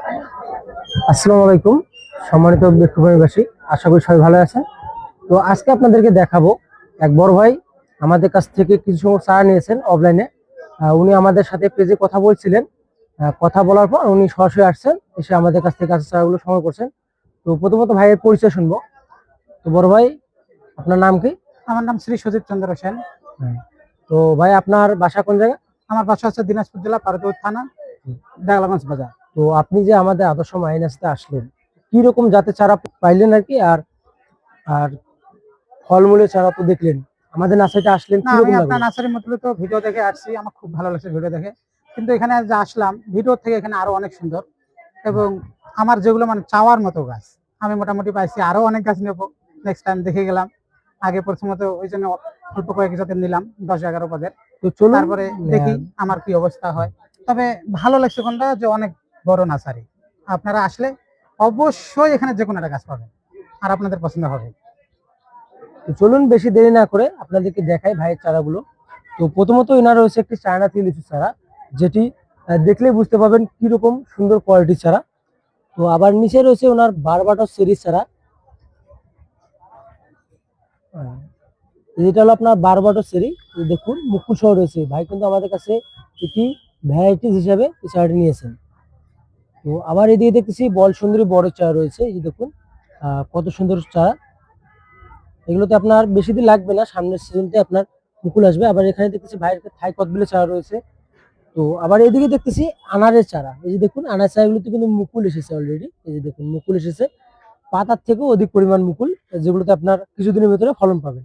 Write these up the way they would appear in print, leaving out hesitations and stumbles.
আসসালামু আলাইকুম সম্মানিত বৃক্ষপ্রেমীবাসী, আশা করি সবাই ভালো আছেন। তো আজকে আপনাদেরকে দেখাবো এক বড় ভাই আমাদের কাছ থেকে কিছু চারা নিয়েছেন অফলাইনে। উনি আমাদের সাথে পেজে কথা বলছিলেন। কথা বলার পর উনি সরাসরি আসছেন, এসে আমাদের কাছ থেকে গাছের চারাগুলো সংগ্রহ করছেন। তো প্রথমত ভাইয়ের পরিচয় শুনবো। তো বড় ভাই, আপনার নাম কি? আমার নাম শ্রী সুজিত চন্দ্র সেন। হ্যাঁ। তো ভাই, আপনার বাসা কোন জায়গায়? আমার বাসা হচ্ছে দিনাজপুর জেলা পারদৌর থানা, ডাগলাগঞ্জ বাজার। তো আপনি যে আমাদের আদর্শ মাইনাসতে আসলেন, কি রকম জাতের চারা পাইলেন আর কি, আর আর ফলমূলের চারা তো দেখলেন, আমাদের নার্সারিতে আসলেন না, কি আমি রকম আপনার লাগলো? নার্সারির মধ্যে তো ভিডিও দেখে আসছি, আমার খুব ভালো লাগছে ভিডিও দেখে। কিন্তু এখানে যে আসলাম, ভিডিও থেকে এখানে আরো অনেক সুন্দর, এবং আমার যেগুলো মানে চাওয়ার মতো গাছ আমি মোটামুটি পাইছি। আরো অনেক গাছ নেবো, নেক্সট টাইম দেখে গেলাম। আগে প্রথমত ওই জন্য অল্প কয়েক জাতের নিলাম, 10-11 পদের। তো চলুন, তারপরে দেখি আমার কি অবস্থা হয়। তবে ভালো লাগছে কোনটা, যে অনেক বড় নার্সারি। আপনারা আসলে অবশ্যই এখানে যে কোনো একটা গাছ পাবেন, আর আপনাদের পছন্দ হবে। তো চলুন বেশি দেরি না করে আপনাদেরকে দেখাই ভাইয়ের চারাগুলো। তো প্রথমত এনার রয়েছে একটি চায়না তিল লিচু চারা, যেটি দেখলেই বুঝতে পারবেন কিরকম সুন্দর কোয়ালিটির চারা। তো আবার নিচে রয়েছে ওনার বারবাটস সিরিজ চারা। যেটা হলো আপনার বারবাটস সেরি। দেখুন মুকুল সহ রয়েছে, ভাই কিন্তু আমাদের কাছে এটি ভ্যারাইটিস হিসাবে এই চারাটি নিয়েছেন। তো আবার এদিকে দেখতেছি বল সুন্দরী বড় চারা রয়েছে, এই যে দেখুন কত সুন্দর চারা। এগুলোতে আপনার বেশি দিন লাগবে না, সামনের সিজনতে আপনার মুকুল আসবে। আবার এখানে দেখতেছি ভাইয়ের থাই কদবেলের চারা রয়েছে। তো আবার এদিকে দেখতেছি আনারের চারা, এই যে দেখুন আনার চারাগুলোতে কিন্তু মুকুল এসেছে অলরেডি, এই যে দেখুন মুকুল এসেছে, পাতার থেকেও অধিক পরিমাণ মুকুল, যেগুলোতে আপনার কিছুদিনের ভিতরে ফলন পাবেন।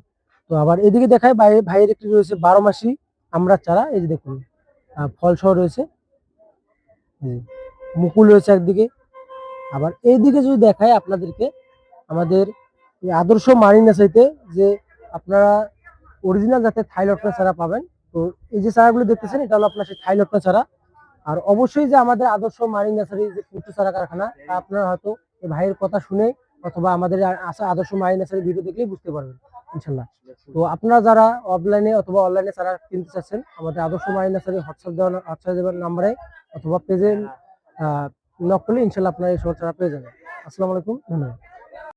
তো আবার এদিকে দেখায় ভাইয়ের একটি রয়েছে 12 মাসি আমরা চারা, এই যে দেখুন ফল সহ রয়েছে, মুকুল রয়েছে একদিকে। আবার এইদিকে যদি দেখায় আপনাদেরকে আমাদের এই আদর্শ মারিন নার্সারিতে যে আপনারা অরিজিনাল জাতের থাই লটকা চারা পাবেন। তো এই যে চারাগুলো দেখতেছেন, এটা হলো আপনার সেই থাই লটকা চারা। আর অবশ্যই যে আমাদের আদর্শ মারিন নার্সারি যে পুষ্টি চারা কারখানা, তা আপনারা হয়তো এই ভাইয়ের কথা শুনে অথবা আমাদের আদর্শ মারিন নার্সারি ভিডিও দেখলেই বুঝতে পারবেন ইনশাল্লাহ। তো আপনারা যারা অফলাইনে অথবা অনলাইনে চারা কিনতে চাচ্ছেন, আমাদের আদর্শ মারিন নার্সারি হোয়াটসঅ্যাপ দেওয়ার নাম্বারে অথবা পেজে নক করলে ইনশাল্লাহ আপনারা এই সব চারা পেয়ে যাবেন। আসসালামু আলাইকুম, ধন্যবাদ।